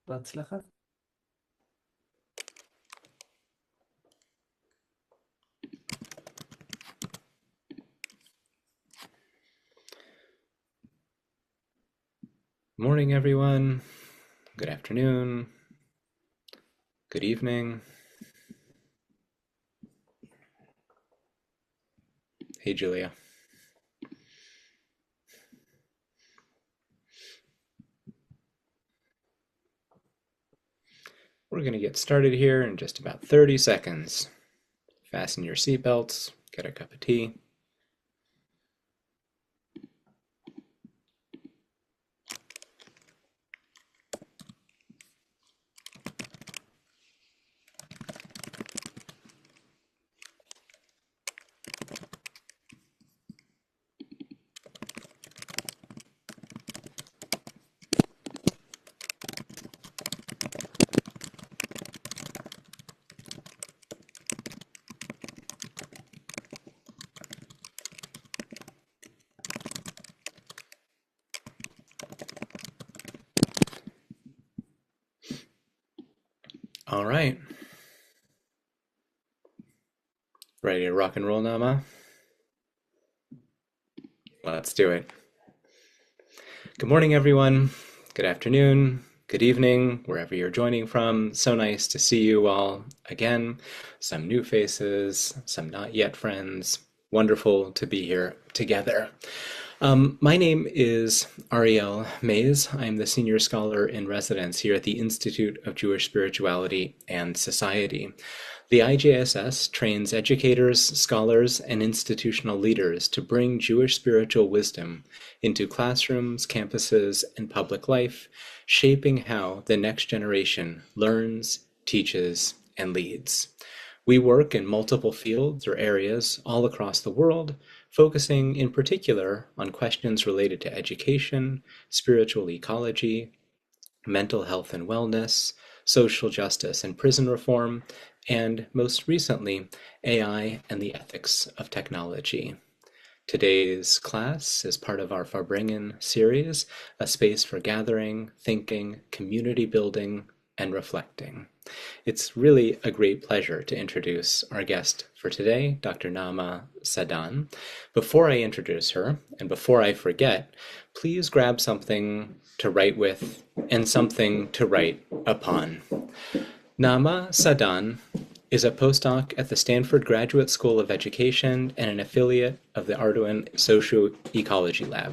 בהצלחה. Morning, everyone. Good afternoon. Good evening. Hey, Julia. We're going to get started here in just about 30 seconds. Fasten your seatbelts, get a cup of tea. All right. Ready to rock and roll, Naama? Let's do it. Good morning, everyone. Good afternoon. Good evening, wherever you're joining from. So nice to see you all again. Some new faces, some not yet friends. Wonderful to be here together. My name is Ariel Mays. I'm the Senior Scholar in Residence here at the Institute of Jewish Spirituality and Society. The IJSS trains educators, scholars, and institutional leaders to bring Jewish spiritual wisdom into classrooms, campuses, and public life, shaping how the next generation learns, teaches, and leads. We work in multiple fields or areas all across the world, focusing in particular on questions related to education, spiritual ecology, mental health and wellness, social justice and prison reform, and most recently, AI and the ethics of technology. Today's class is part of our Farbrengen series, a space for gathering, thinking, community building, and reflecting. It's really a great pleasure to introduce our guest for today, Dr. Naama Sadan. Before I introduce her, and before I forget, please grab something to write with and something to write upon. Naama Sadan is a postdoc at the Stanford Graduate School of Education and an affiliate of the Ardoin Socio-Ecology Lab.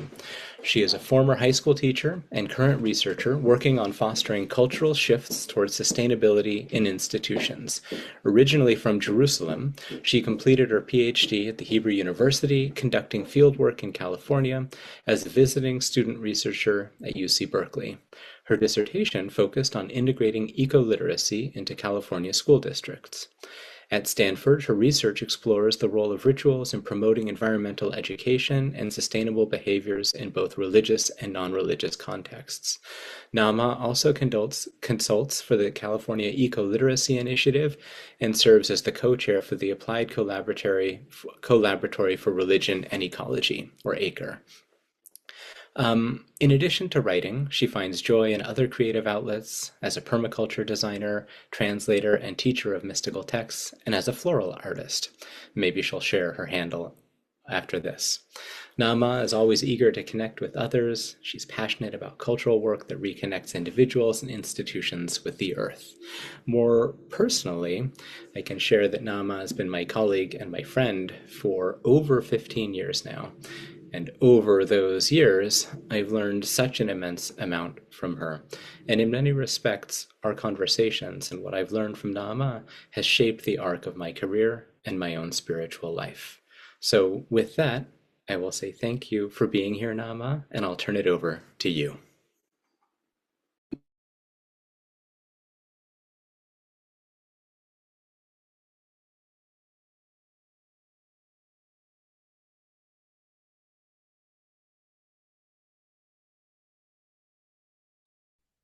She is a former high school teacher and current researcher working on fostering cultural shifts towards sustainability in institutions. Originally from Jerusalem, she completed her PhD at the Hebrew University, conducting fieldwork in California as a visiting student researcher at UC Berkeley. Her dissertation focused on integrating eco-literacy into California school districts. At Stanford, her research explores the role of rituals in promoting environmental education and sustainable behaviors in both religious and non-religious contexts. Naama also consults for the California Eco-Literacy Initiative and serves as the co-chair for the Applied Collaboratory for Religion and Ecology, or ACRE. In addition to writing, she finds joy in other creative outlets as a permaculture designer, translator, and teacher of mystical texts, and as a floral artist. Maybe she'll share her handle after this. Naama is always eager to connect with others. She's passionate about cultural work that reconnects individuals and institutions with the earth. More personally, I can share that Naama has been my colleague and my friend for over 15 years now. And over those years, I've learned such an immense amount from her. And in many respects, our conversations and what I've learned from Naama has shaped the arc of my career and my own spiritual life. So with that, I will say thank you for being here, Naama, and I'll turn it over to you.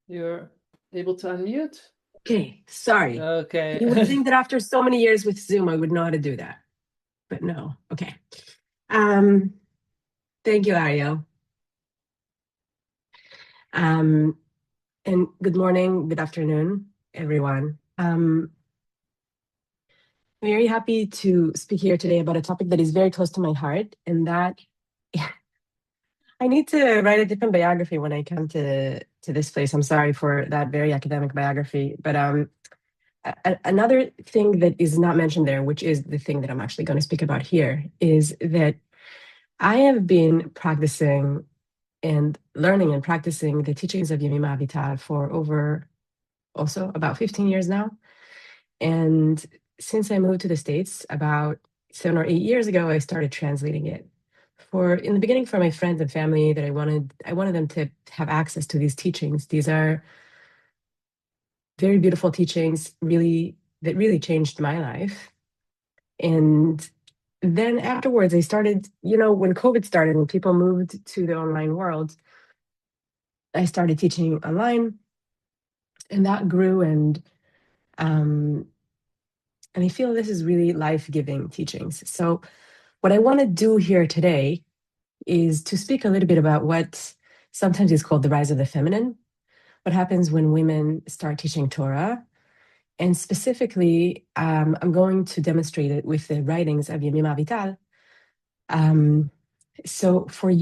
You're able to unmute? Okay, sorry. Okay. You would think that after so many years with Zoom, I would know how to do that. But no, okay. Thank you, Ariel. And good morning, good afternoon, everyone. I'm very happy to speak here today about a topic that is very close to my heart, and that I need to write a different biography when I come to this place. I'm sorry for that very academic biography, but another thing that is not mentioned there, which is the thing that I'm actually going to speak about here, is that I have been practicing and learning and practicing the teachings of Yemima Avital for over also about 15 years now. And since I moved to the States about 7 or 8 years ago, I started translating it for in the beginning for my friends and family that I wanted them to have access to these teachings. These are very beautiful teachings, that really changed my life. And then afterwards, I started, when COVID started, when people moved to the online world, I started teaching online, and that grew. And I feel this is really life-giving teachings. So what I want to do here today is to speak a little bit about what sometimes is called the rise of the feminine, what happens when women start teaching Torah. And specifically, I'm going to demonstrate it with the writings of Yemima Avital. So for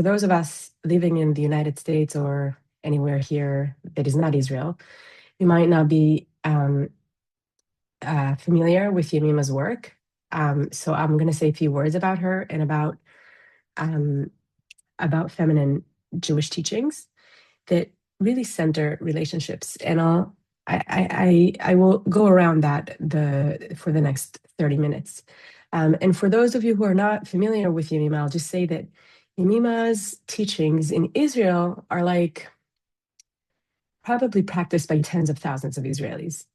those of us living in the United States or anywhere here that is not Israel, you might not be familiar with Yemima's work. So I'm going to say a few words about her and about feminine Jewish teachings that really center relationships. And I will go around that for the next 30 minutes. And for those of you who are not familiar with Yemima, I'll just say that Yemima's teachings in Israel are like probably practiced by tens of thousands of Israelis.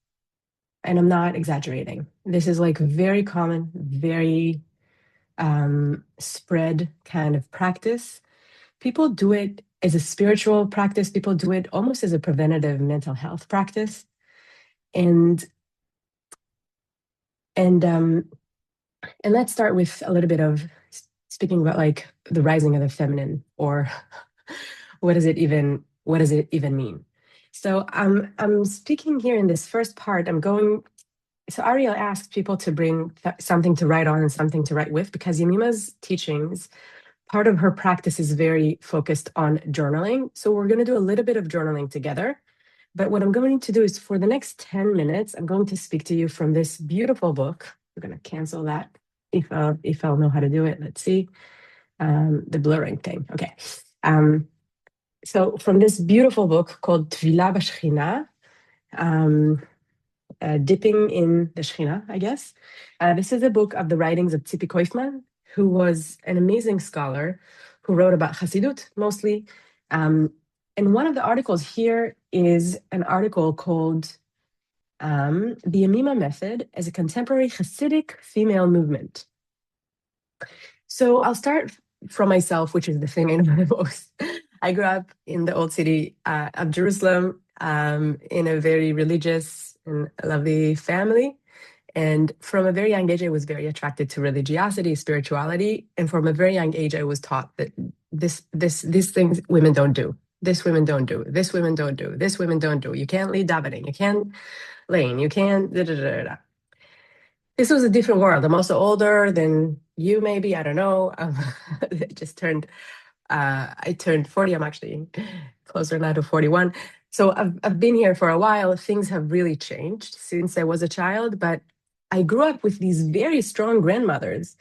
And I'm not exaggerating. This is like very common, very spread kind of practice. People do it as a spiritual practice. People do it almost as a preventative mental health practice. And let's start with a little bit of speaking about like the rising of the feminine, or what does it even mean? So I'm speaking here in this first part. So Ariel asked people to bring something to write on and something to write with, because Yemima's teachings, part of her practice is very focused on journaling. So we're going to do a little bit of journaling together. But what I'm going to do is for the next 10 minutes, I'm going to speak to you from this beautiful book. We're going to cancel that if I'll know how to do it. Let's see. The blurring thing. Okay. So from this beautiful book called Tvila B'Shechina, dipping in the Shechina, I guess. This is a book of the writings of Tzipi Koifman, who was an amazing scholar who wrote about Hasidut mostly. And one of the articles here is an article called The Yemima Method as a Contemporary Hasidic Female Movement. So I'll start from myself, which is the thing I know the most. I grew up in the old city of Jerusalem, in a very religious and lovely family. And from a very young age, I was very attracted to religiosity, spirituality. And from a very young age, I was taught that these things women don't do. This women don't do. This women don't do. This women don't do. You can't lead davening. You can't lane. You can't. Da, da, da, da. This was a different world. I'm also older than you, maybe. I don't know. I turned 40. I'm actually closer now to 41. So I've been here for a while. Things have really changed since I was a child, but I grew up with these very strong grandmothers,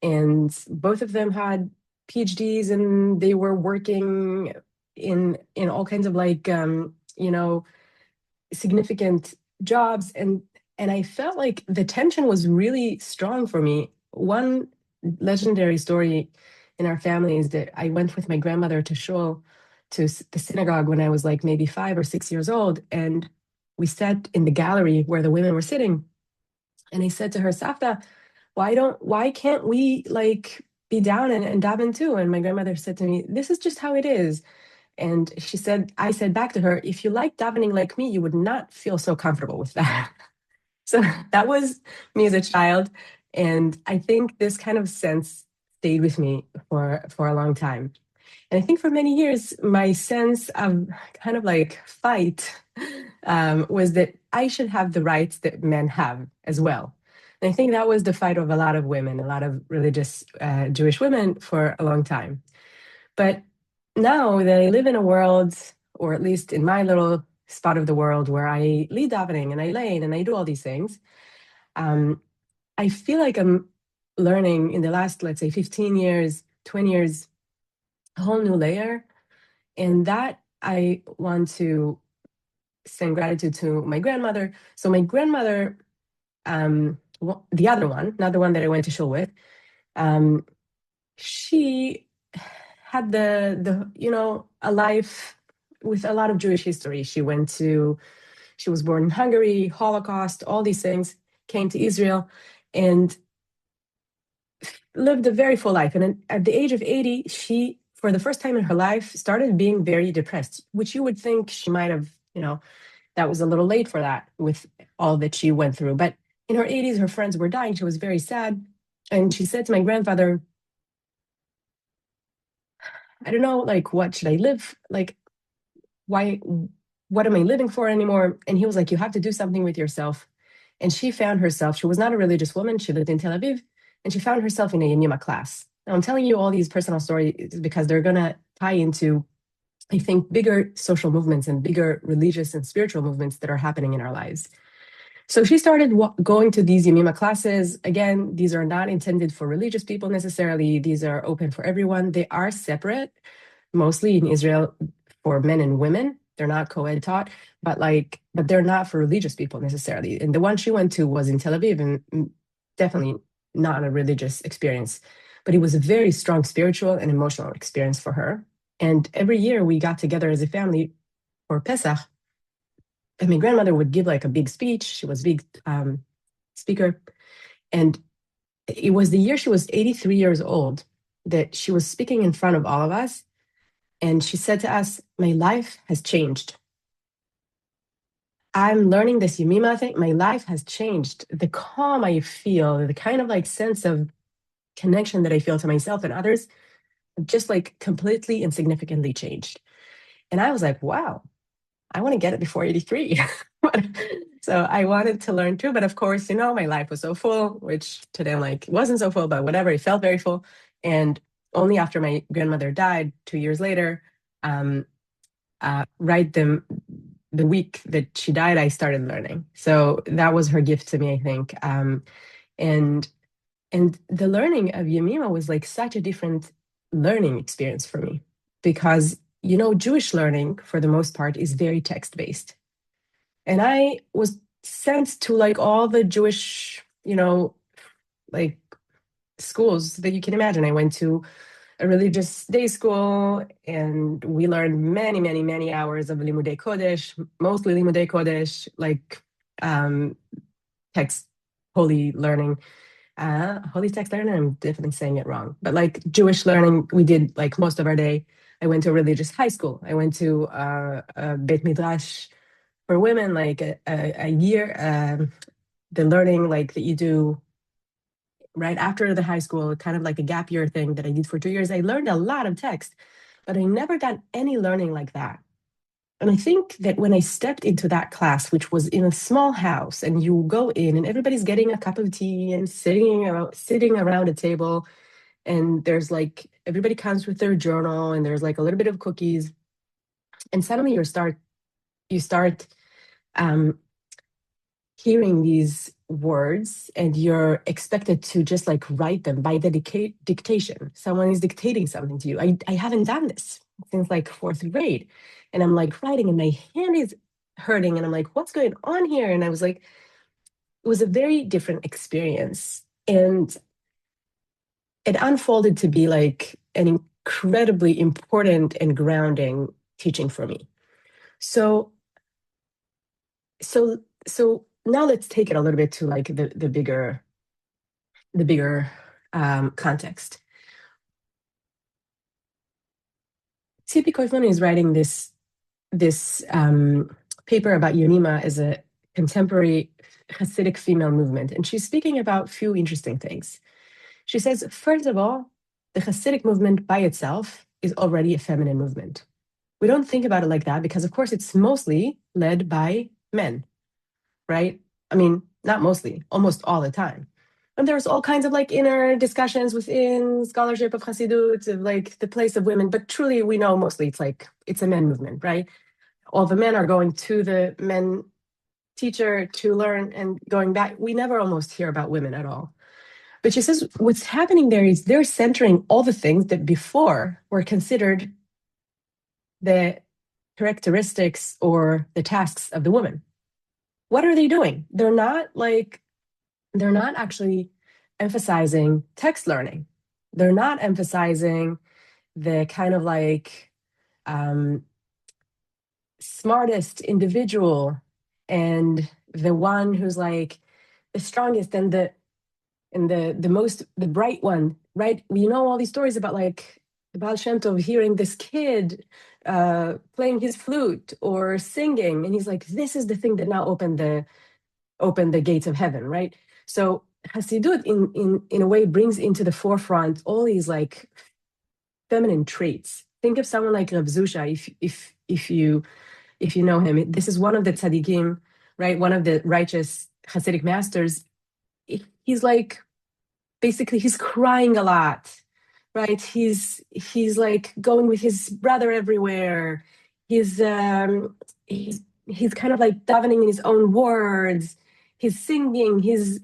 and both of them had PhDs, and they were working in all kinds of like significant jobs, and I felt like the tension was really strong for me. One legendary story in our family is that I went with my grandmother to shul, to the synagogue, when I was like maybe 5 or 6 years old, and we sat in the gallery where the women were sitting, and I said to her, Safta, why can't we like be down and daven too? And my grandmother said to me, this is just how it is. And I said back to her, if you like davening like me, you would not feel so comfortable with that. So that was me as a child. And I think this kind of sense stayed with me for a long time. And I think for many years, my sense of kind of like fight was that I should have the rights that men have as well. And I think that was the fight of a lot of women, a lot of religious Jewish women for a long time. But now that I live in a world, or at least in my little spot of the world where I lead davening and I lane and I do all these things, I feel like I'm learning in the last, let's say, 15 years, 20 years, a whole new layer. And that I want to send gratitude to my grandmother. So my grandmother, the other one, not the one that I went to shul with, she had a life with a lot of Jewish history. She was born in Hungary, Holocaust, all these things, came to Israel, and lived a very full life. And at the age of 80, she, for the first time in her life, started being very depressed, which you would think she might have, that was a little late for that with all that she went through. But in her 80s, her friends were dying. She was very sad. And she said to my grandfather, I don't know, like, what should I live? Like, what am I living for anymore? And he was like, you have to do something with yourself. And she found herself, she was not a religious woman. She lived in Tel Aviv, and she found herself in a Yemima class. Now, I'm telling you all these personal stories because they're going to tie into, I think, bigger social movements and bigger religious and spiritual movements that are happening in our lives. So she started going to these Yemima classes. Again, these are not intended for religious people necessarily. These are open for everyone. They are separate, mostly in Israel, for men and women. They're not co-ed taught, but they're not for religious people necessarily. And the one she went to was in Tel Aviv, and definitely not a religious experience, but it was a very strong spiritual and emotional experience for her. And every year we got together as a family for Pesach, and my grandmother would give like a big speech. She was a big speaker. And it was the year she was 83 years old that she was speaking in front of all of us. And she said to us, my life has changed. I'm learning this Yemima thing. My life has changed. The calm I feel, the kind of like sense of connection that I feel to myself and others, just like completely and significantly changed. And I was like, wow, I want to get it before 83. So I wanted to learn too. But of course, my life was so full, which today I'm like, it wasn't so full, but whatever, it felt very full. And only after my grandmother died 2 years later, right the week that she died, I started learning. So that was her gift to me, I think. And the learning of Yemima was like such a different learning experience for me because, Jewish learning for the most part is very text-based. And I was sent to like all the Jewish, like schools that you can imagine. I went to a religious day school, and we learned many, many, many hours of Limudei Kodesh, mostly Limudei Kodesh, like text, holy learning, holy text learning. I'm definitely saying it wrong, but like Jewish learning, we did like most of our day. I went to a religious high school. I went to a Beit Midrash for women, like a year, the learning like that you do right after the high school, kind of like a gap year thing that I did for 2 years. I learned a lot of text, but I never got any learning like that. And I think that when I stepped into that class, which was in a small house, and you go in and everybody's getting a cup of tea and sitting around a table, and there's like, everybody comes with their journal, and there's like a little bit of cookies. And suddenly you start hearing these words, and you're expected to just like write them by the dictation. Someone is dictating something to you. I haven't done this since like fourth grade, and I'm like writing, and my hand is hurting, and I'm like, what's going on here? And I was like, it was a very different experience, and it unfolded to be like an incredibly important and grounding teaching for me. So now let's take it a little bit to like the bigger context. Tzipi Koifman is writing this paper about Yemima as a contemporary Hasidic female movement, and she's speaking about a few interesting things. She says, first of all, the Hasidic movement by itself is already a feminine movement. We don't think about it like that because, of course, it's mostly led by men, right? I mean, not mostly, almost all the time. And there's all kinds of like inner discussions within scholarship of Hasidut, of like the place of women. But truly, we know mostly it's a men movement, right? All the men are going to the men teacher to learn and going back. We never almost hear about women at all. But she says what's happening there is they're centering all the things that before were considered the characteristics or the tasks of the woman. What are they doing? They're not actually emphasizing text learning. They're not emphasizing the kind of like smartest individual and the one who's like the strongest and the bright one, right? We know all these stories about like the Baal Shem Tov hearing this kid playing his flute or singing, and he's like, this is the thing that now opened the gates of heaven, right? So Hasidut in a way brings into the forefront all these like feminine traits. Think of someone like Rav Zusha, if you know him. This is one of the tzaddikim, right? One of the righteous Hasidic masters. He's like, basically, he's crying a lot, right? He's like going with his brother everywhere. He's kind of like davening in his own words. He's singing. He's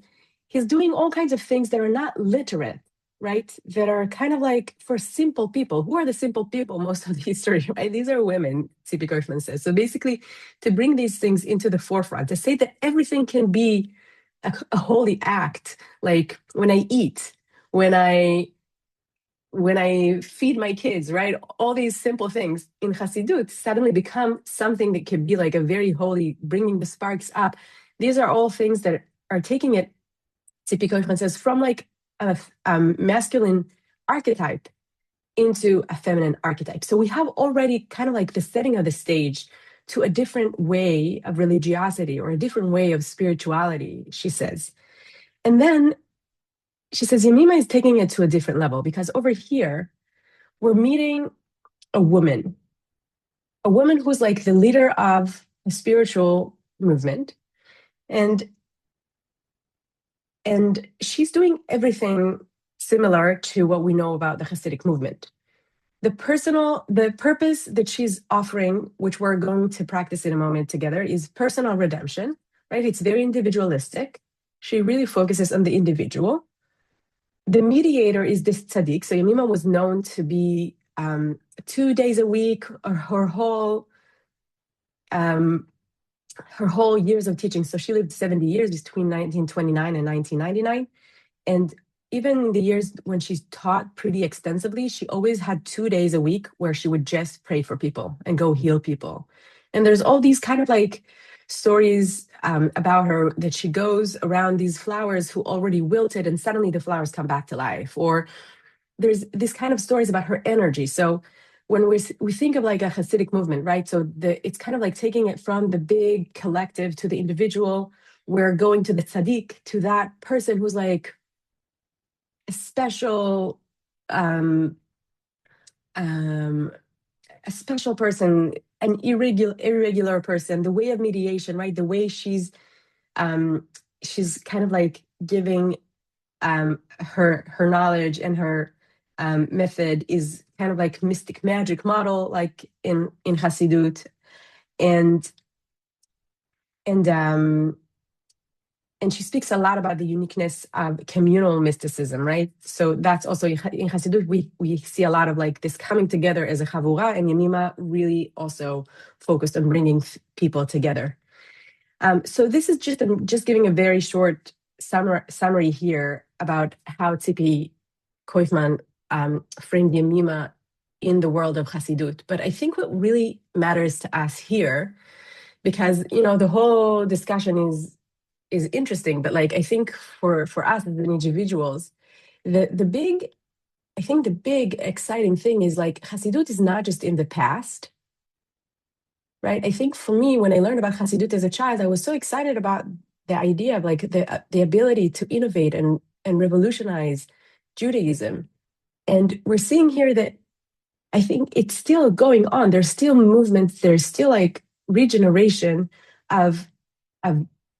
doing all kinds of things that are not literate, right? That are kind of like for simple people. Who are the simple people most of the history, right? These are women, C.P. Kaufman says. So basically, to bring these things into the forefront, to say that everything can be a holy act, like when I eat, when I feed my kids, right? All these simple things in Hasidut suddenly become something that can be like a very holy, bringing the sparks up. These are all things that are taking it, C.P. Kaufman says, from like a masculine archetype into a feminine archetype. So we have already kind of like the setting of the stage to a different way of religiosity or a different way of spirituality, she says. And then she says Yemima is taking it to a different level because over here, we're meeting a woman who's like the leader of a spiritual movement. And she's doing everything similar to what we know about the Hasidic movement. The purpose that she's offering, which we're going to practice in a moment together, is personal redemption, right? It's very individualistic. She really focuses on the individual. The mediator is this tzaddik. So Yemima was known to be 2 days a week, or her whole years of teaching. So she lived 70 years between 1929 and 1999. And even in the years when she's taught pretty extensively, she always had 2 days a week where she would just pray for people and go heal people. And there's all these kind of like stories about her that she goes around these flowers who already wilted and suddenly the flowers come back to life. Or there's this kind of stories about her energy. So when we think of like a Hasidic movement, right? So it's kind of like taking it from the big collective to the individual. We're going to the tzaddik, to that person who's like a special person, an irregular person, the way of mediation, right? The way she's kind of like giving her knowledge and her method is kind of like mystic magic model, like in Hasidut, and she speaks a lot about the uniqueness of communal mysticism, right? So that's also in Hasidut, we see a lot of like this coming together as a chavura, and Yemima really also focused on bringing people together. So this is just giving a very short summary here about how Tzipi Koifman framed Yemima in the world of Hasidut. But I think what really matters to us here, because the whole discussion is interesting, but like I think for us as individuals, the big exciting thing is like Hasidut is not just in the past, right? I think for me, when I learned about Hasidut as a child, I was so excited about the idea of like the ability to innovate and revolutionize Judaism. And we're seeing here that I think it's still going on. There's still movements. There's still like regeneration of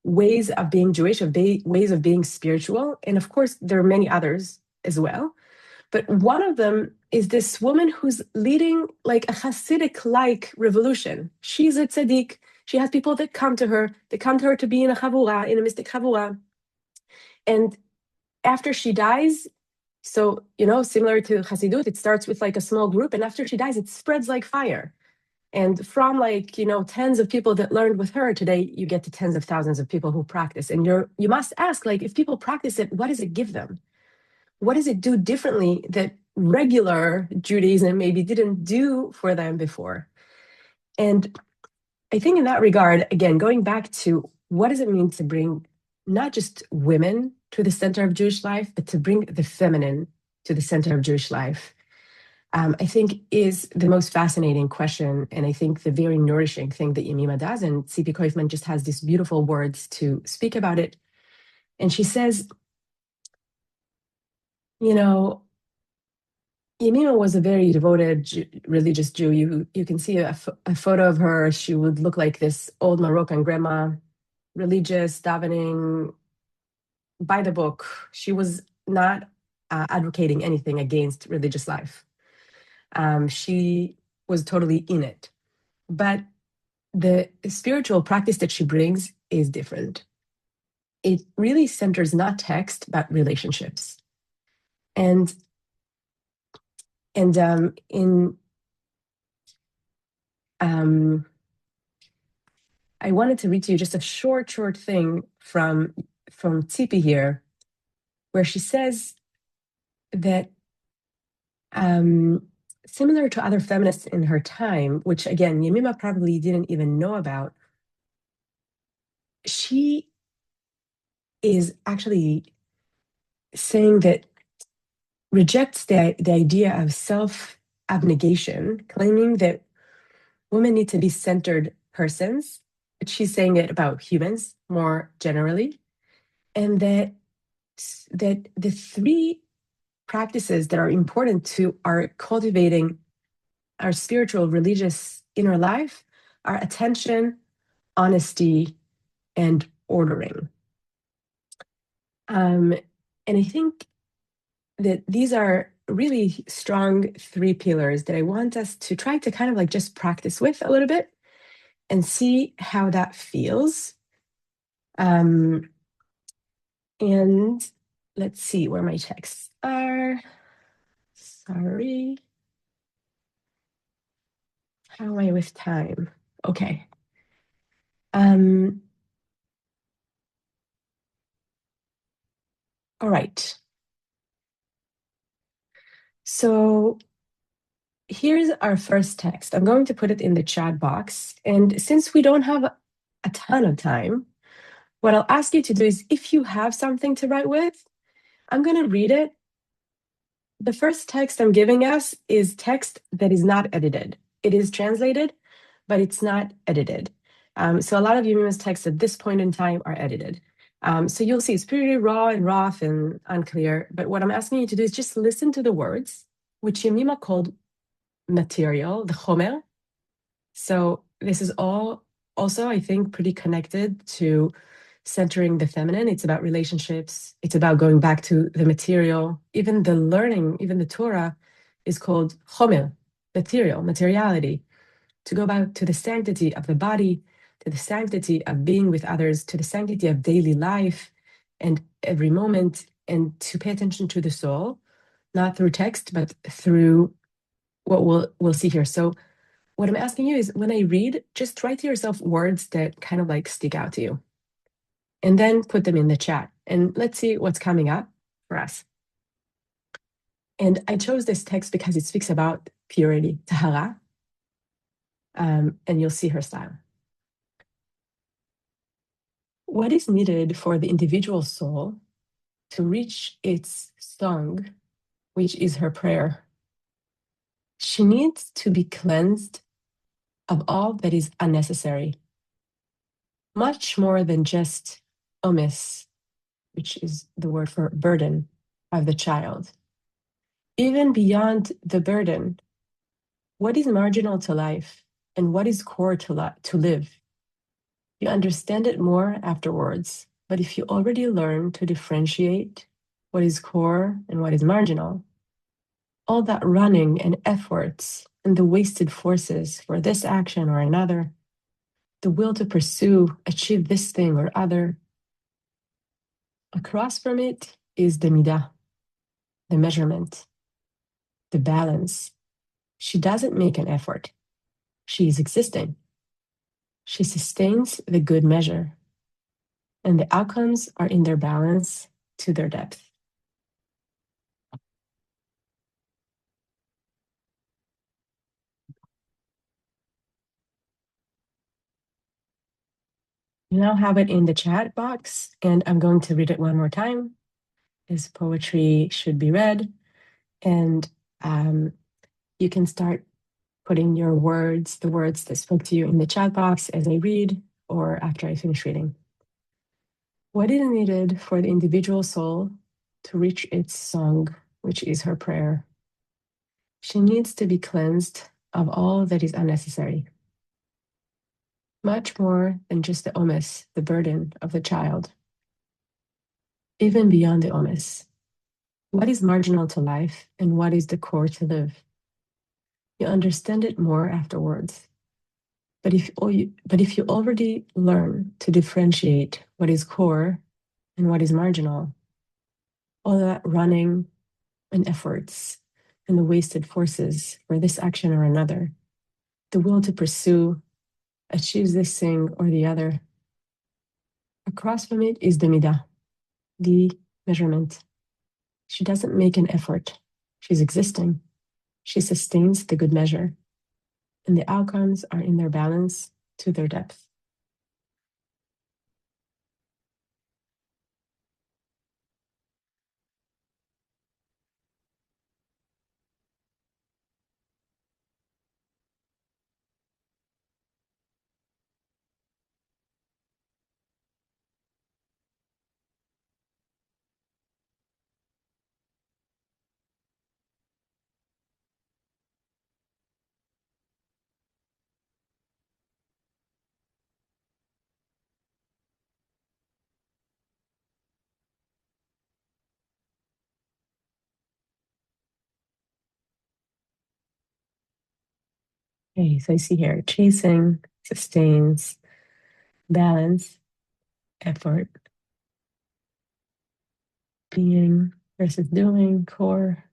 ways of being Jewish, of ways of being spiritual. And of course, there are many others as well. But one of them is this woman who's leading like a Hasidic-like revolution. She's a tzaddik. She has people that come to her. They come to her to be in a chavura, in a mystic chavura. And after she dies, so, similar to Hasidut, it starts with like a small group. And after she dies, it spreads like fire. And from like, tens of people that learned with her, today you get to tens of thousands of people who practice. And you must ask, like, if people practice it, what does it give them? What does it do differently that regular Judaism maybe didn't do for them before? And I think in that regard, again, going back to what does it mean to bring not just women to the center of Jewish life, but to bring the feminine to the center of Jewish life, I think is the most fascinating question. And I think the very nourishing thing that Yemima does. And Tzipi Koifman just has these beautiful words to speak about it. And she says, Yemima was a very devoted religious Jew. You can see a photo of her. She would look like this old Moroccan grandma, religious, davening, by the book. She was not advocating anything against religious life. She was totally in it. But the spiritual practice that she brings is different. It really centers not text, but relationships. And I wanted to read to you just a short thing from Tzipi here, where she says that similar to other feminists in her time, which again, Yemima probably didn't even know about, she is actually saying that rejects the idea of self-abnegation, claiming that women need to be centered persons. But she's saying it about humans more generally, and that the three practices that are important to our cultivating our spiritual, religious inner life are attention, honesty, and ordering. And I think that these are really strong three pillars that I want us to try to kind of like just practice with a little bit and see how that feels. And let's see where my texts are. Sorry. How am I with time? Okay. All right. So here's our first text. I'm going to put it in the chat box. And since we don't have a ton of time, what I'll ask you to do is, if you have something to write with, I'm going to read it. The first text I'm giving us is text that is not edited. It is translated, but it's not edited. So a lot of Yemima's texts at this point in time are edited. So you'll see it's pretty raw and rough and unclear. But what I'm asking you to do is just listen to the words, which Yemima called material, the chomer. So this is all also, I think, pretty connected to centering the feminine. It's about relationships. It's about going back to the material. Even the learning, even the Torah is called chomer, material, materiality. To go back to the sanctity of the body, to the sanctity of being with others, to the sanctity of daily life and every moment, and to pay attention to the soul, not through text, but through what we'll see here. So what I'm asking you is, when I read, just write to yourself words that kind of like stick out to you, and then put them in the chat. And let's see what's coming up for us. And I chose this text because it speaks about purity, tahara, and you'll see her style. What is needed for the individual soul to reach its song, which is her prayer? She needs to be cleansed of all that is unnecessary, much more than just omis, which is the word for burden of the child. Even beyond the burden, What is marginal to life and what is core to live? You understand it more afterwards, but if you already learn to differentiate what is core and what is marginal, all that running and efforts and the wasted forces for this action or another, the will to pursue, achieve this thing or other, across from it is the midah, the measurement, the balance. She doesn't make an effort. She is existing. She sustains the good measure, and the outcomes are in their balance to their depth. You now have it in the chat box, and I'm going to read it one more time. This poetry should be read, and you can start putting your words, the words that spoke to you, in the chat box as I read or after I finish reading. What is needed for the individual soul to reach its song, which is her prayer? She needs to be cleansed of all that is unnecessary, much more than just the omes, the burden of the child. Even beyond the omes, what is marginal to life and what is the core to live? You understand it more afterwards. But if you already learn to differentiate what is core and what is marginal, all that running and efforts and the wasted forces for this action or another, the will to pursue, achieve this thing or the other, across from it is the midah, the measurement. She doesn't make an effort. She's existing. She sustains the good measure, and the outcomes are in their balance to their depth. Okay, so I see here chasing, sustains, balance, effort, being versus doing, core.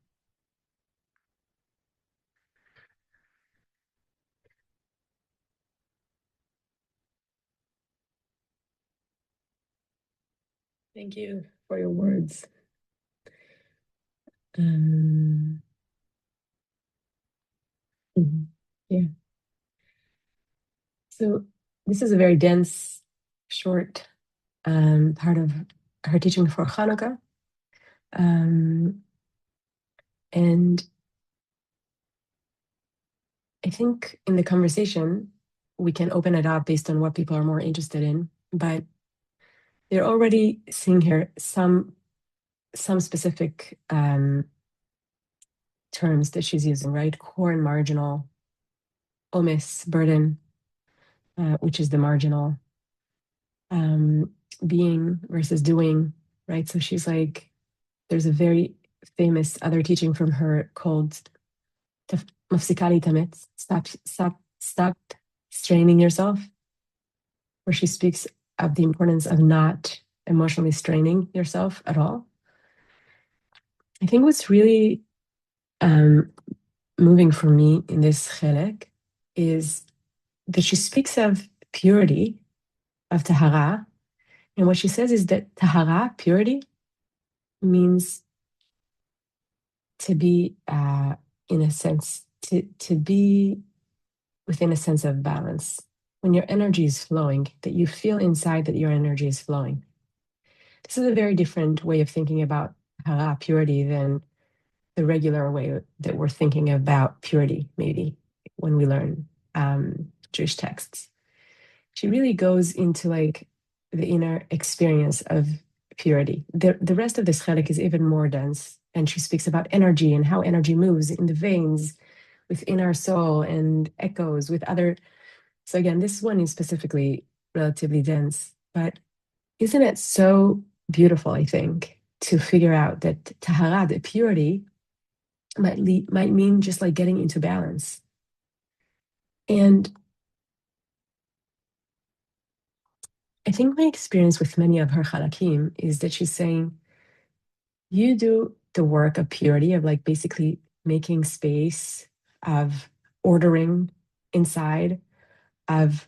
Thank you for your words. Yeah. So this is a very dense, short part of her teaching for Hanukkah. And I think in the conversation, we can open it up based on what people are more interested in, but they're already seeing here some specific terms that she's using, right? Core and marginal, omis, burden, which is the marginal, being versus doing, right? So she's like, there's a very famous other teaching from her called Mafsikali Tamet, stop straining yourself, where she speaks of the importance of not emotionally straining yourself at all. I think what's really moving for me in this chelek is that she speaks of purity, of tahara, and what she says is that tahara, purity, means to be, in a sense, to be within a sense of balance. When your energy is flowing, that you feel inside that your energy is flowing. This is a very different way of thinking about tahara, purity, than the regular way that we're thinking about purity, maybe, when we learn Jewish texts. She really goes into like the inner experience of purity. The rest of this chelek is even more dense, and she speaks about energy and how energy moves in the veins, within our soul and echoes with other. So again, this one is specifically relatively dense, but isn't it so beautiful, I think, to figure out that tahara, the purity, might mean just like getting into balance. And I think my experience with many of her halakim is that she's saying, you do the work of purity, of like basically making space, of ordering inside, of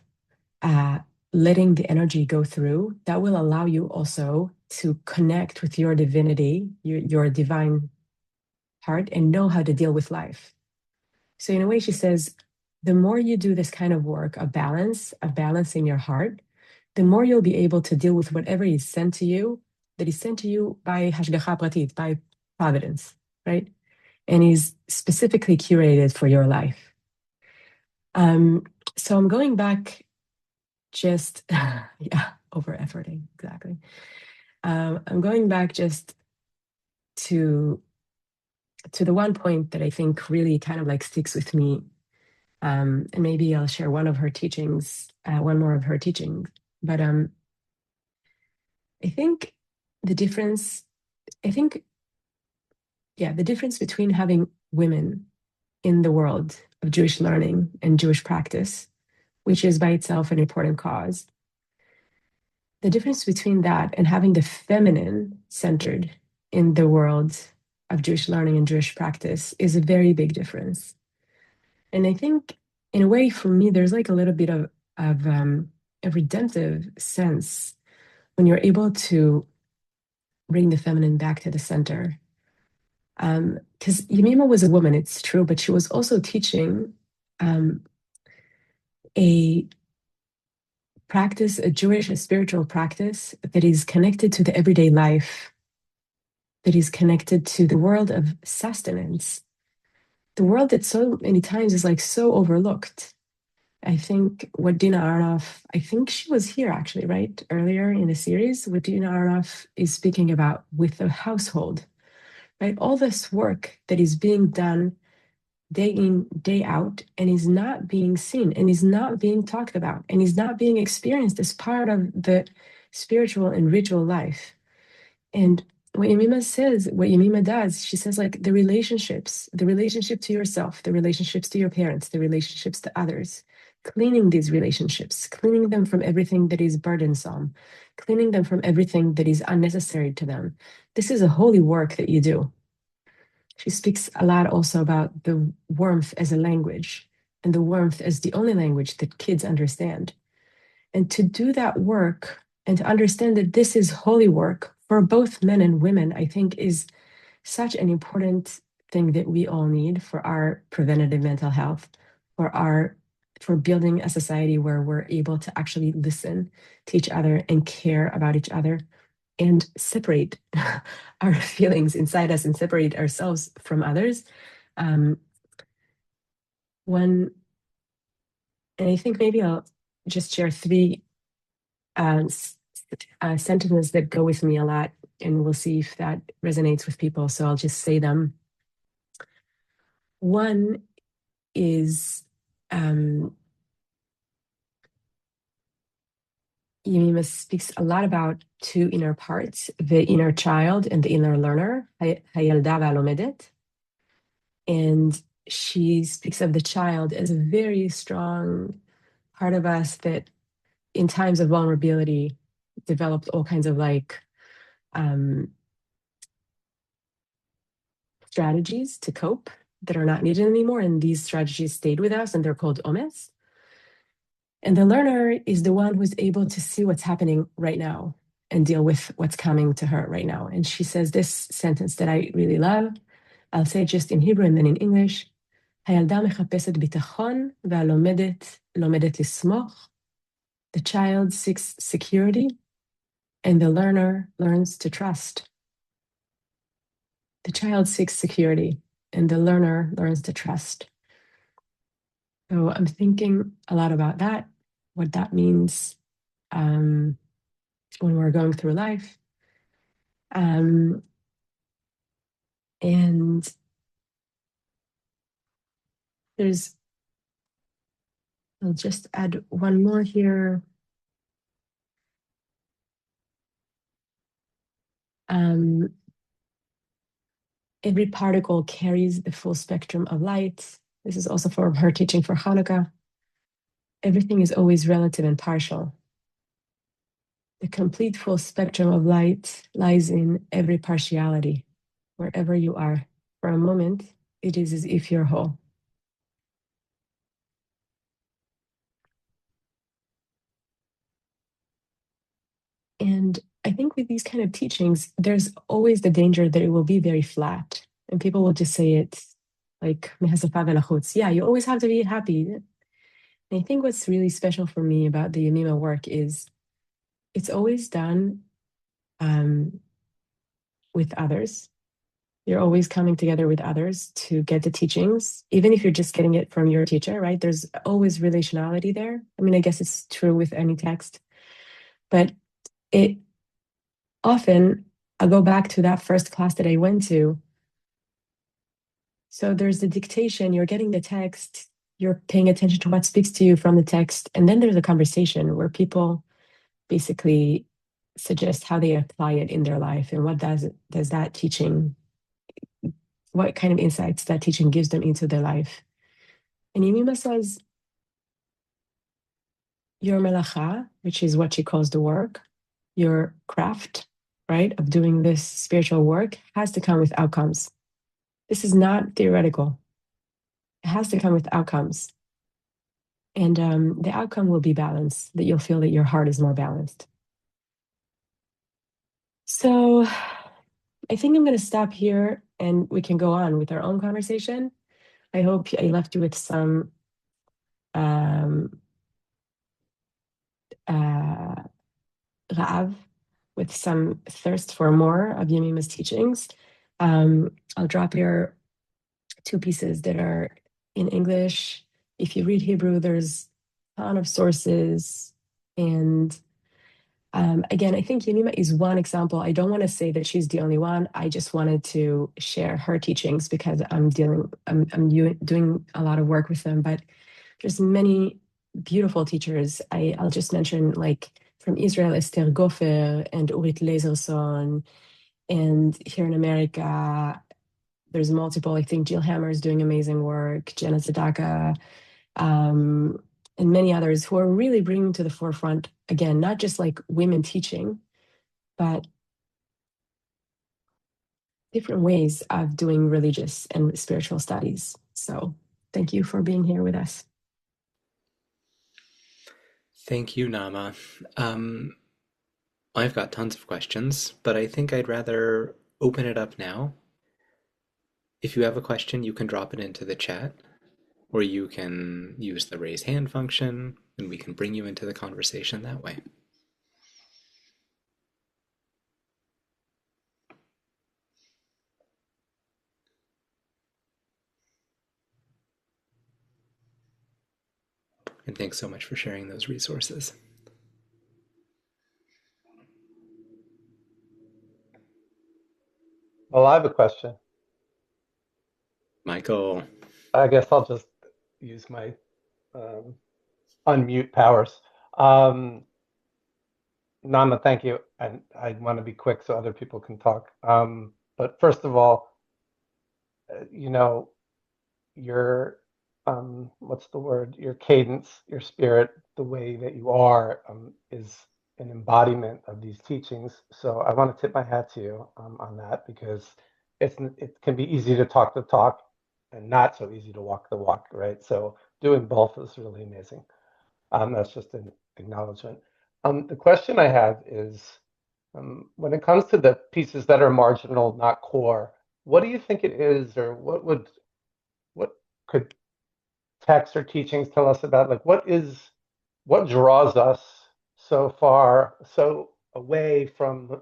letting the energy go through. That will allow you also to connect with your divinity, your divine heart, and know how to deal with life. So in a way, she says, the more you do this kind of work of balancing your heart, the more you'll be able to deal with whatever is sent to you, that is sent to you by hashgacha pratit, by providence, right? And is specifically curated for your life. So I'm going back just, yeah, over efforting, exactly. I'm going back just to the one point that I think really kind of like sticks with me. And maybe I'll share one of her teachings, one more of her teachings. But I think the difference, the difference between having women in the world of Jewish learning and Jewish practice, which is by itself an important cause, the difference between that and having the feminine centered in the world of Jewish learning and Jewish practice is a very big difference. And I think, in a way, for me, there's like a little bit of a redemptive sense when you're able to bring the feminine back to the center. Because Yemima was a woman, it's true, but she was also teaching a practice, a Jewish, a spiritual practice that is connected to the everyday life, that is connected to the world of sustenance, the world that so many times is like so overlooked. I think what Dina Aronoff, I think she was here actually, right? Earlier in the series, what Dina Aronoff is speaking about with the household, right? All this work that is being done day in, day out, and is not being seen, and is not being talked about, and is not being experienced as part of the spiritual and ritual life. And what Yemima says, what Yemima does, she says like the relationship to yourself, the relationships to your parents, the relationships to others, cleaning these relationships, cleaning them from everything that is burdensome, cleaning them from everything that is unnecessary to them. This is a holy work that you do. She speaks a lot also about the warmth as a language, and the warmth as the only language that kids understand. And to do that work and to understand that this is holy work for both men and women, I think is such an important thing that we all need for our preventative mental health, for building a society where we're able to actually listen to each other and care about each other and separate our feelings inside us and separate ourselves from others. And I think maybe I'll just share three sentences that go with me a lot, and we'll see if that resonates with people. So I'll just say them. One is Yemima speaks a lot about two inner parts, the inner child and the inner learner, hayalda va'alomedet. And she speaks of the child as a very strong part of us that in times of vulnerability developed all kinds of like strategies to cope that are not needed anymore. And these strategies stayed with us, and they're called omes. And the learner is the one who's able to see what's happening right now and deal with what's coming to her right now. And she says this sentence that I really love. I'll say it just in Hebrew and then in English. הילדה מחפשת ביטחון והלומדת לומדת לסמוך. The child seeks security and the learner learns to trust. The child seeks security and the learner learns to trust. So I'm thinking a lot about that, what that means when we're going through life. And I'll just add one more here. Every particle carries the full spectrum of light. This is also from her teaching for Hanukkah. Everything is always relative and partial. The complete full spectrum of light lies in every partiality. Wherever you are, for a moment, it is as if you're whole. And I think with these kind of teachings, there's always the danger that it will be very flat. And people will just say it like, yeah, you always have to be happy. And I think what's really special for me about the Yemima work is it's always done with others. You're always coming together with others to get the teachings, even if you're just getting it from your teacher, right? There's always relationality there. I mean, I guess it's true with any text, but it often, I'll go back to that first class that I went to. So there's the dictation, you're getting the text, you're paying attention to what speaks to you from the text, and then there's a conversation where people basically suggest how they apply it in their life and what does that teaching, what kind of insights that teaching gives them into their life. And Yemima says, your melacha, which is what she calls the work, your craft, right, of doing this spiritual work has to come with outcomes. This is not theoretical. It has to come with outcomes. And the outcome will be balance, that you'll feel that your heart is more balanced. So I think I'm going to stop here and we can go on with our own conversation. I hope I left you with some ra'av, with some thirst for more of Yemima's teachings. I'll drop here 2 pieces that are in English. If you read Hebrew, there's a ton of sources. And again, I think Yemima is one example. I don't want to say that she's the only one. I just wanted to share her teachings because I'm doing a lot of work with them. But there's many beautiful teachers. I'll just mention, like, from Israel, Esther Gofer and Urit Laserson. And here in America, there's multiple. I think Jill Hammer is doing amazing work, Jenna Tzedaka, and many others who are really bringing to the forefront, again, not just like women teaching, but different ways of doing religious and spiritual studies. So thank you for being here with us. Thank you, Naama. I've got tons of questions, but I think I'd rather open it up now. If you have a question, you can drop it into the chat, or you can use the raise hand function, and we can bring you into the conversation that way. And thanks so much for sharing those resources. Well, I have a question. Michael. I guess I'll just use my unmute powers. Nama, thank you. And I want to be quick so other people can talk. But first of all, you know, your what's the word? Your cadence, your spirit, the way that you are is an embodiment of these teachings. So I want to tip my hat to you on that because it can be easy to talk the talk and not so easy to walk the walk, right? So doing both is really amazing. That's just an acknowledgement. The question I have is, when it comes to the pieces that are marginal, not core, what do you think it is, or what could texts or teachings tell us about, like, what draws us so far, so away from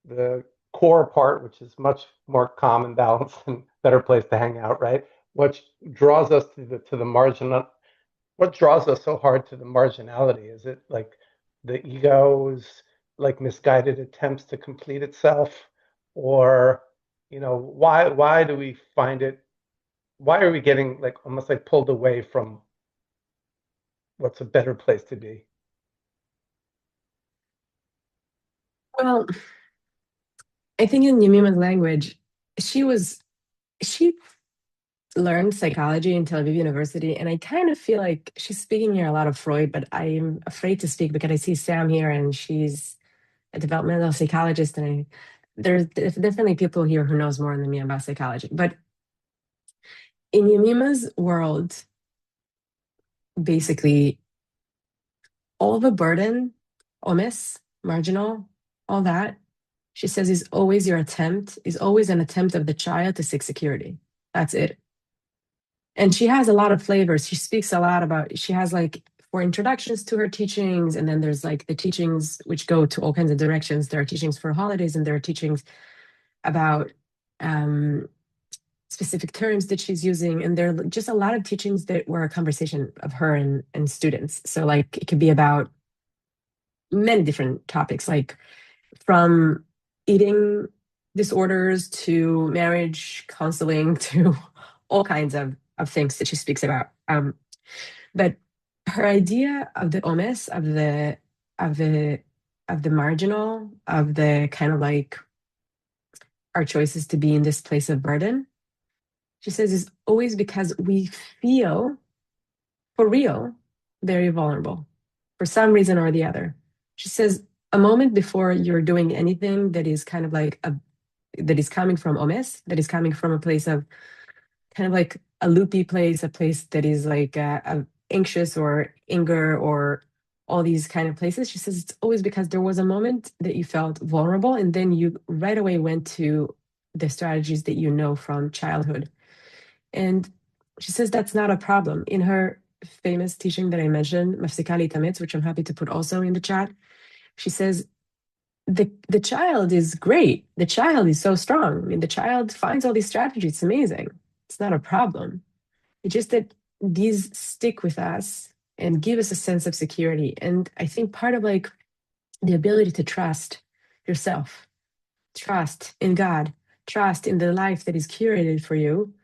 the core part, which is much more calm and balanced and better place to hang out, right? What draws us to the margin? What draws us so hard to the marginality? Is it like the ego's like misguided attempts to complete itself, or why do we find it why are we getting like almost like pulled away from what's a better place to be? Well, I think in Yemima's language, she learned psychology in Tel Aviv University, and I kind of feel like she's speaking here a lot of Freud, but I'm afraid to speak because I see Sam here, and she's a developmental psychologist, and there's definitely people here who knows more than me about psychology. But in Yemima's world, basically, all the burden, omis, marginal, all that, she says is always an attempt of the child to seek security. That's it. And she has a lot of flavors. She speaks a lot about, she has like four introductions to her teachings, and then there's like the teachings which go to all kinds of directions. There are teachings for holidays, and there are teachings about specific terms that she's using. And there are just a lot of teachings that were a conversation of her and students. So like it could be about many different topics, like from eating disorders to marriage counseling to all kinds of things that she speaks about. But her idea of the omes, of the of the marginal, of the kind of like our choices to be in this place of burden, she says, is always because we feel for real very vulnerable for some reason or the other. She says a moment before you're doing anything that is kind of like that is coming from omes, that is coming from a place of kind of like a loopy place, a place that is like anxious or anger or all these kind of places. She says it's always because there was a moment that you felt vulnerable, and then you right away went to the strategies that you know from childhood. And she says that's not a problem. In her famous teaching that I mentioned, Mafsika Litametz, which I'm happy to put also in the chat, she says the child is great. The child is so strong. I mean, the child finds all these strategies. It's amazing. It's not a problem. It's just that these stick with us and give us a sense of security. And I think part of like the ability to trust yourself, trust in God, trust in the life that is curated for you,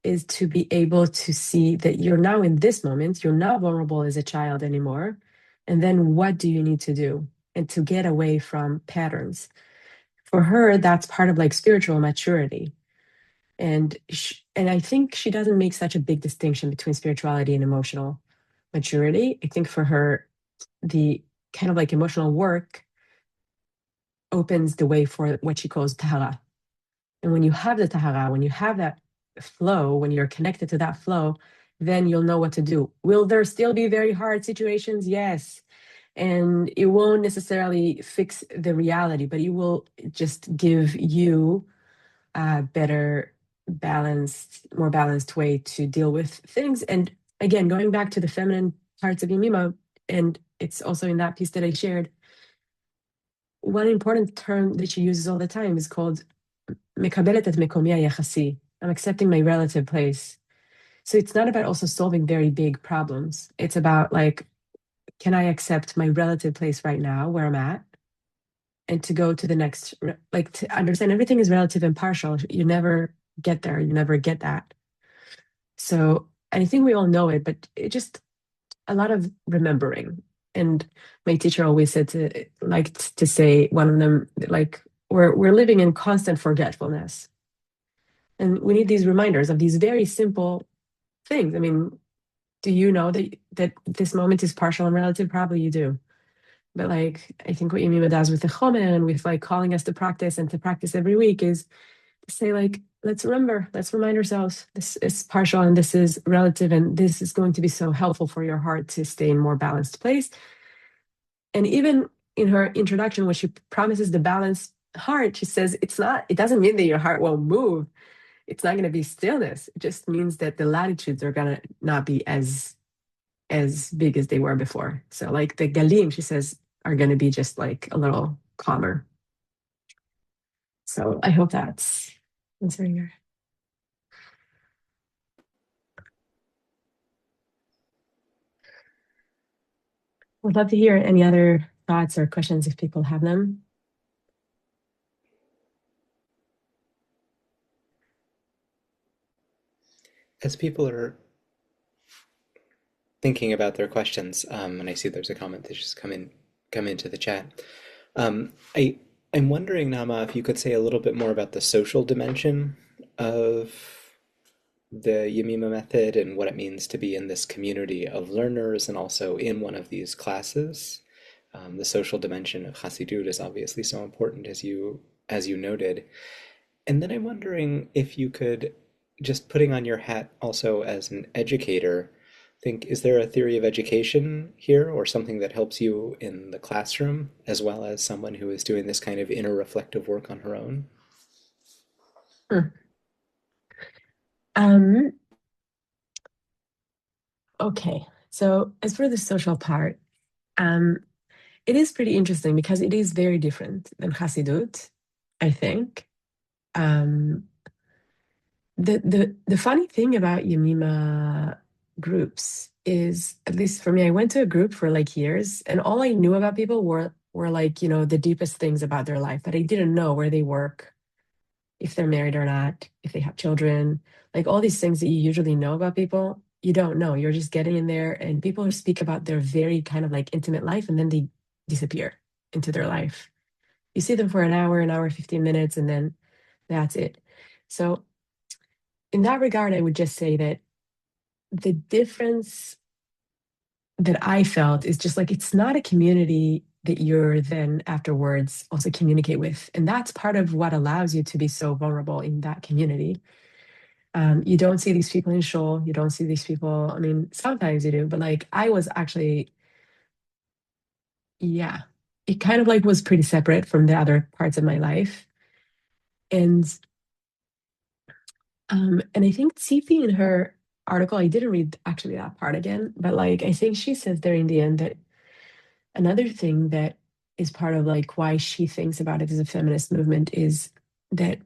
is to be able to see that you're now in this moment, you're not vulnerable as a child anymore. And then what do you need to do? And to get away from patterns. For her, that's part of like spiritual maturity. And I think she doesn't make such a big distinction between spirituality and emotional maturity. I think for her, the kind of like emotional work opens the way for what she calls tahara. And when you have the tahara, when you have that flow, when you're connected to that flow, then you'll know what to do. Will there still be very hard situations? Yes. And it won't necessarily fix the reality, but it will just give you a better balanced, more balanced way to deal with things. And again, going back to the feminine parts of Yemima, and it's also in that piece that I shared, one important term that she uses all the time is called mekabelet et mekomi hayachasi. I'm accepting my relative place. So it's not about also solving very big problems. It's about like, can I accept my relative place right now where I'm at? And to go to the next, like to understand everything is relative and partial. You never get there. You never get that. So I think we all know it, but it just a lot of remembering. And my teacher always said to like to say one of them like we're living in constant forgetfulness, and we need these reminders of these very simple things. I mean, do you know that this moment is partial and relative? Probably you do. But like, I think what Yemima does with the Chomer and with like calling us to practice and to practice every week is to say like, let's remember, let's remind ourselves this is partial and this is relative, and this is going to be so helpful for your heart to stay in more balanced place. And even in her introduction, when she promises the balanced heart, she says it doesn't mean that your heart won't move. It's not going to be stillness. It just means that the latitudes are going to not be as big as they were before. So like the galim, she says, are going to be just like a little calmer. So I hope that's answering her. Would love to hear any other thoughts or questions if people have them. as people are thinking about their questions, and I see there's a comment that just come into the chat. I'm wondering, Nama, if you could say a little bit more about the social dimension of the Yamima method and what it means to be in this community of learners and also in one of these classes. The social dimension of Hasidut is obviously so important as you noted. And then I'm wondering if you could, just putting on your hat also as an educator, think, is there a theory of education here or something that helps you in the classroom as well as someone who is doing this kind of inner reflective work on her own? Okay, so as for the social part, it is pretty interesting because it is very different than Hasidut, I think. The funny thing about Yamima groups is, at least for me, I went to a group for like years, and all I knew about people were like, the deepest things about their life, but I didn't know where they work, if they're married or not, if they have children, like all these things that you usually know about people, you don't know. You're just getting in there, and people speak about their very kind of like intimate life, and then they disappear into their life. You see them for an hour, 15 minutes, and then that's it. So in that regard, I would just say that the difference that I felt is just like it's not a community that you're then afterwards also communicate with. And that's part of what allows you to be so vulnerable in that community. You don't see these people in shul, you don't see these people. I mean, sometimes you do, but like I was actually, yeah, it kind of like was pretty separate from the other parts of my life. And I think Tsipi in her article, I didn't read actually that part again, but like I think she says there in the end that another thing that is part of like why she thinks about it as a feminist movement is that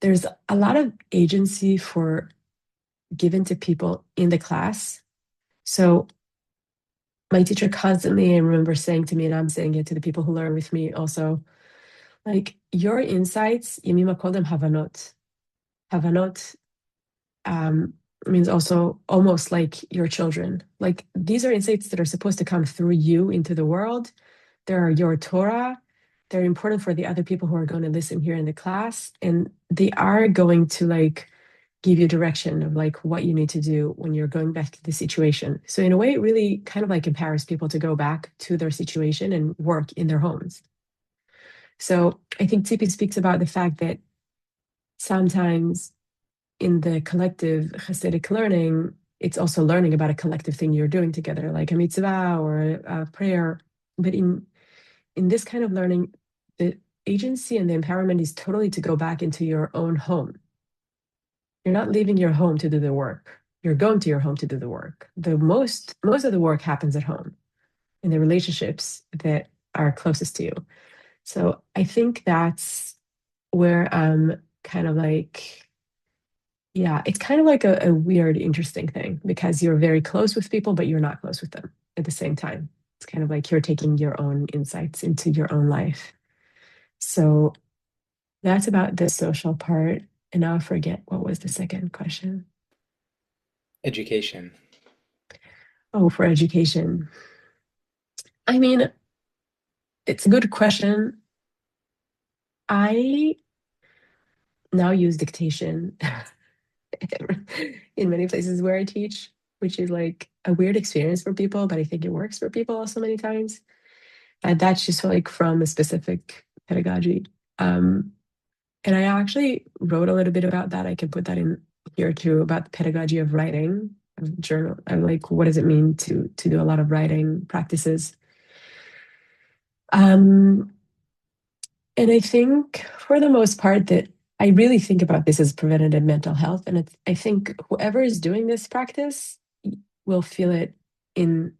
there's a lot of agency for given to people in the class. So my teacher constantly, I remember saying to me, and I'm saying it to the people who learn with me also, like your insights, Yamima called them havanot. Havanot means also almost like your children. Like these are insights that are supposed to come through you into the world. They're your Torah. They're important for the other people who are going to listen here in the class. And they are going to like give you direction of like what you need to do when you're going back to the situation. So in a way, it really kind of like empowers people to go back to their situation and work in their homes. So I think Tipi speaks about the fact that sometimes in the collective Hasidic learning, it's also learning about a collective thing you're doing together, like a mitzvah or a prayer. But in this kind of learning, the agency and the empowerment is totally to go back into your own home. You're not leaving your home to do the work. You're going to your home to do the work. The most of the work happens at home in the relationships that are closest to you. So I think that's where I'm kind of like, yeah, it's kind of like a weird, interesting thing because you're very close with people, but you're not close with them at the same time. It's kind of like you're taking your own insights into your own life. So that's about the social part. And now I forget what was the second question. Education. Oh, for education. I mean, it's a good question. I now use dictation in many places where I teach, which is like a weird experience for people, but I think it works for people also many times. And that's just like from a specific pedagogy. And I actually wrote a little bit about that. I can put that in here too, about the pedagogy of writing, of journal, and like what does it mean to do a lot of writing practices. And I think for the most part that I really think about this as preventative mental health. And I think whoever is doing this practice will feel it in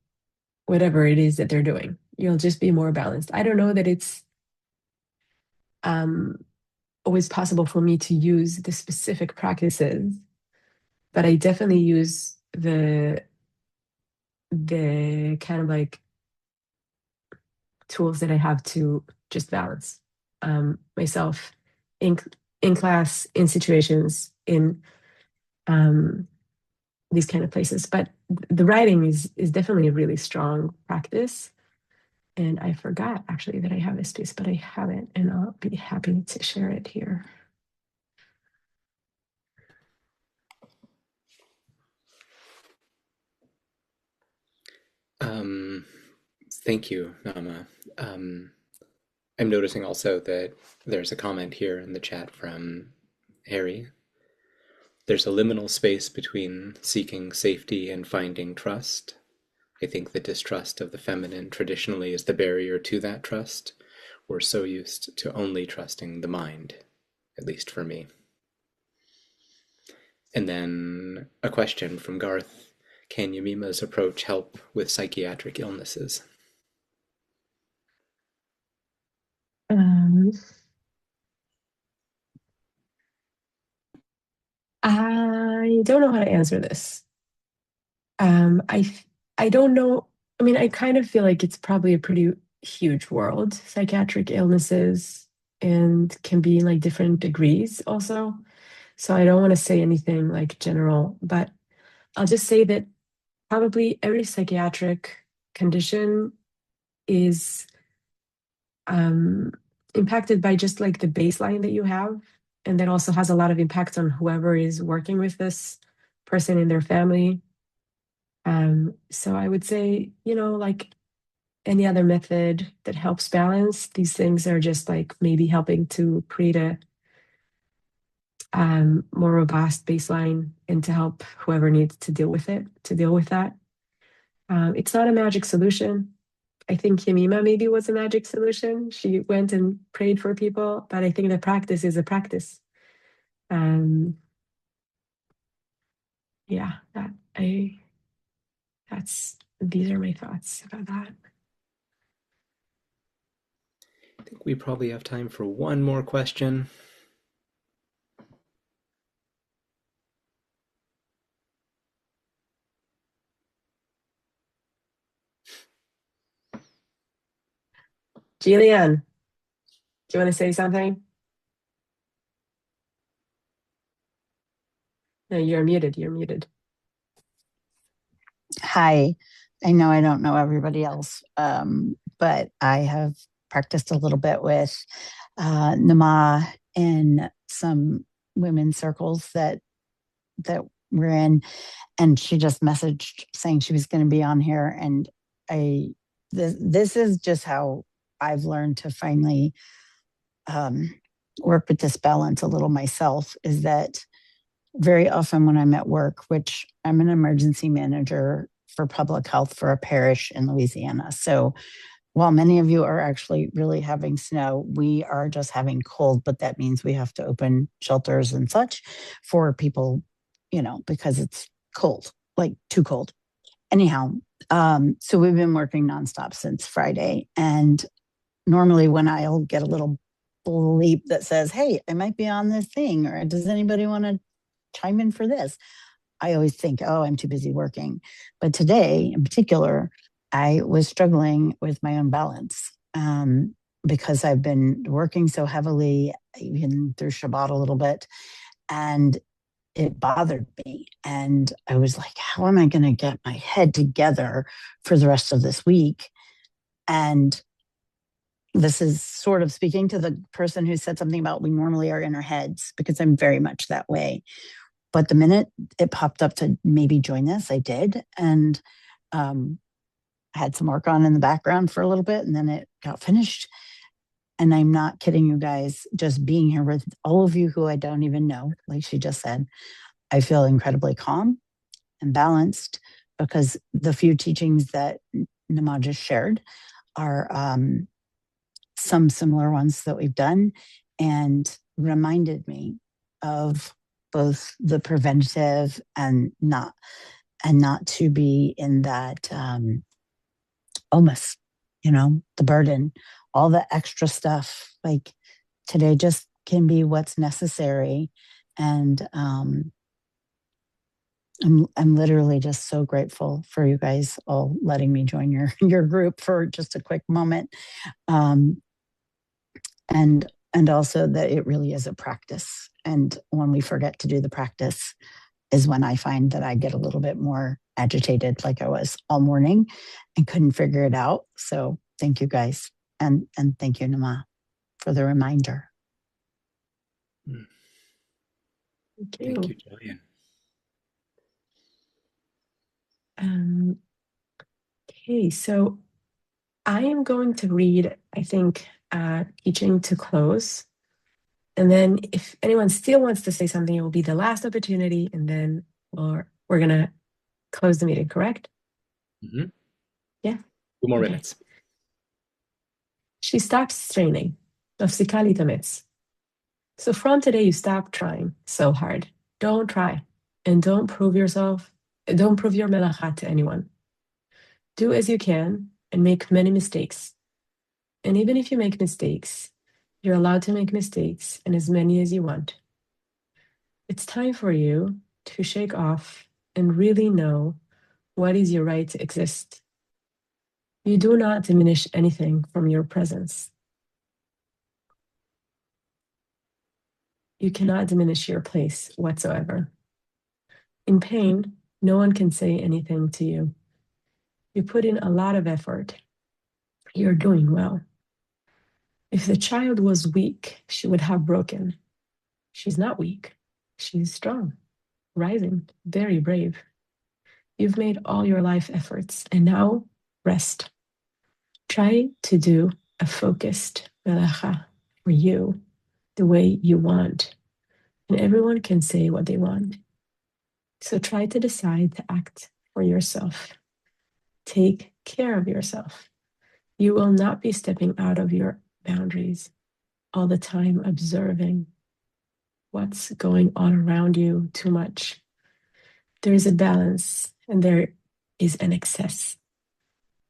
whatever it is that they're doing. You'll just be more balanced. I don't know that it's always possible for me to use the specific practices, but I definitely use the kind of like tools that I have to just balance myself in class, in situations, in these kind of places. But the writing is definitely a really strong practice. And I forgot actually that I have this piece, but I have it, and I'll be happy to share it here. Thank you, Naama. I'm noticing also that there's a comment here in the chat from Harry. There's a liminal space between seeking safety and finding trust. I think the distrust of the feminine traditionally is the barrier to that trust. We're so used to only trusting the mind, at least for me. And then a question from Garth. Can Yamima's approach help with psychiatric illnesses? I don't know how to answer this. I don't know. I mean, I kind of feel like it's probably a pretty huge world, psychiatric illnesses, and can be in like different degrees also. So I don't want to say anything like general, but I'll just say that probably every psychiatric condition is impacted by just like the baseline that you have. And that also has a lot of impact on whoever is working with this person in their family. So I would say, like any other method that helps balance, these things are just like maybe helping to create a more robust baseline and to help whoever needs to deal with it, to deal with that. It's not a magic solution. I think Yamima maybe was a magic solution. She went and prayed for people, but I think the practice is a practice. Yeah, these are my thoughts about that. I think we probably have time for one more question. Jillian, do you want to say something? No, you're muted. You're muted. Hi, I know I don't know everybody else, but I have practiced a little bit with Naama in some women's circles that we're in, and she just messaged saying she was going to be on here, and this is just how I've learned to finally work with this balance a little myself, is that very often when I'm at work, which I'm an emergency manager for public health for a parish in Louisiana. So while many of you are actually really having snow, we are just having cold, but that means we have to open shelters and such for people, because it's cold, like too cold. Anyhow, so we've been working nonstop since Friday. And normally when I'll get a little bleep that says, hey, I might be on this thing, or does anybody want to chime in for this? I always think, oh, I'm too busy working. But today in particular, I was struggling with my own balance because I've been working so heavily, even through Shabbat a little bit, and it bothered me. And I was like, how am I going to get my head together for the rest of this week? And this is sort of speaking to the person who said something about we normally are in our heads, because I'm very much that way. But the minute it popped up to maybe join this, I did. And I had some work on in the background for a little bit, and then it got finished. And I'm not kidding you guys, just being here with all of you who I don't even know, like she just said, I feel incredibly calm and balanced, because the few teachings that Naama just shared are some similar ones that we've done, and reminded me of both the preventative and not to be in that almost, the burden, all the extra stuff. Like today just can be what's necessary. And I'm literally just so grateful for you guys all letting me join your group for just a quick moment. And also that it really is a practice. And when we forget to do the practice, is when I find that I get a little bit more agitated, like I was all morning and couldn't figure it out. So thank you guys. And thank you, Naama, for the reminder. Thank you, Jillian. Okay, so I am going to read, I think, Teaching to Close. And then if anyone still wants to say something, it will be the last opportunity, and then we're going to close the meeting, correct? Mm-hmm. Yeah. 2 more Okay. minutes. She stops straining. מפסיקה להתאמץ. So from today, you stop trying so hard. Don't try. And don't prove your melacha to anyone. Do as you can and make many mistakes. And even if you make mistakes, you're allowed to make mistakes and as many as you want. It's time for you to shake off and really know what is your right to exist. You do not diminish anything from your presence. You cannot diminish your place whatsoever. In pain, no one can say anything to you. You put in a lot of effort. You're doing well. If the child was weak, she would have broken. She's not weak. She's strong, rising, very brave. You've made all your life efforts, and now rest. Try to do a focused melacha for you the way you want, and everyone can say what they want. So try to decide to act for yourself. Take care of yourself. You will not be stepping out of your boundaries all the time, observing what's going on around you too much. There is a balance and there is an excess.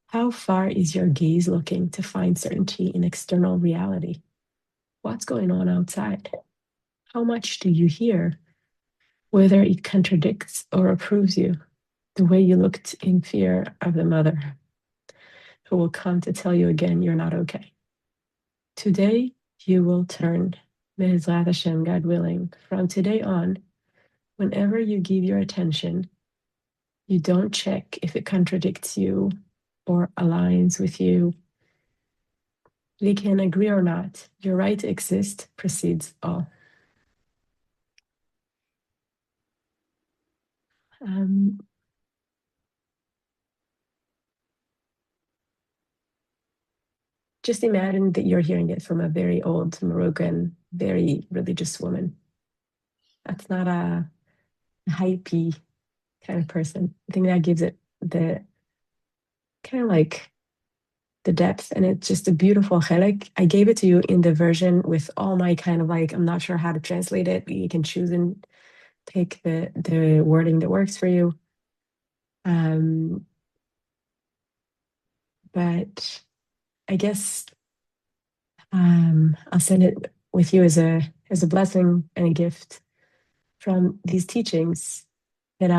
How far is your gaze looking to find certainty in external reality? What's going on outside? How much do you hear? Whether it contradicts or approves you, the way you looked in fear of the mother who will come to tell you again you're not okay. Today, you will turn, Be'ezrat Hashem, God willing, from today on, whenever you give your attention, you don't check if it contradicts you or aligns with you. We can agree or not. Your right to exist precedes all. Just imagine that you're hearing it from a very old Moroccan, very religious woman. That's not a hypey kind of person. I think that gives it the kind of like the depth, and it's just a beautiful chelek. I gave it to you in the version with all my kind of like, I'm not sure how to translate it. You can choose and pick the wording that works for you. But I guess I'll send it with you as a blessing and a gift from these teachings that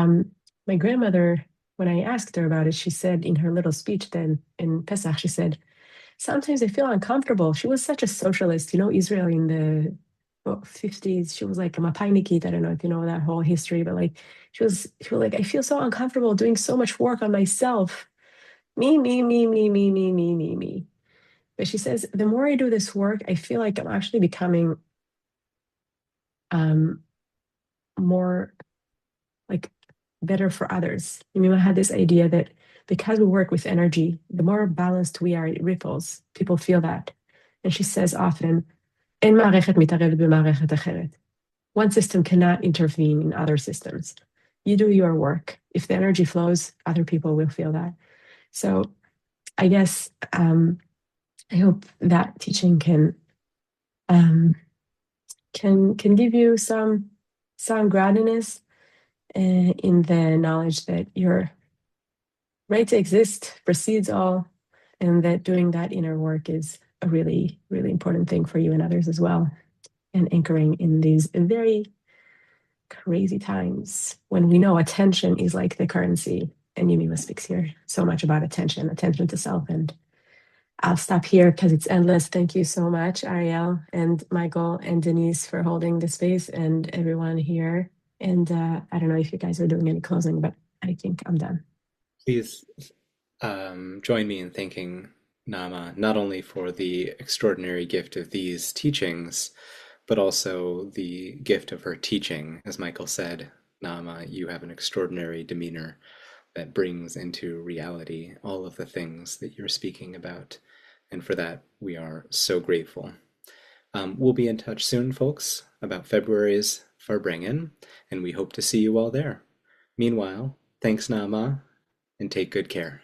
my grandmother, when I asked her about it, she said in her little speech then in Pesach, she said, sometimes I feel uncomfortable. She was such a socialist, Israel in the 50s. She was like a Mapainikit. I don't know if you know that whole history, but like she was like, I feel so uncomfortable doing so much work on myself. Me, me, me, me, me, me, me, me, me. But she says, the more I do this work, I feel like I'm actually becoming more like better for others. I had this idea that because we work with energy, the more balanced we are, it ripples. People feel that. And she says often, "En מערכת מתערבת במערכת אחרת." One system cannot intervene in other systems. You do your work. If the energy flows, other people will feel that. So I guess I hope that teaching can give you some groundedness in the knowledge that your right to exist precedes all, and that doing that inner work is a really, really important thing for you and others as well, and anchoring in these very crazy times when we know attention is like the currency. And Yemima speaks here so much about attention to self. And I'll stop here because it's endless. Thank you so much, Ariel and Michael and Denise, for holding the space, and everyone here And I don't know if you guys are doing any closing, but I think I'm done. Please join me in thanking Naama not only for the extraordinary gift of these teachings, but also the gift of her teaching. As Michael said, Naama, you have an extraordinary demeanor that brings into reality all of the things that you're speaking about. And for that, we are so grateful. We'll be in touch soon, folks, about February's Farbrengen, and we hope to see you all there. Meanwhile, thanks, Naama, and take good care.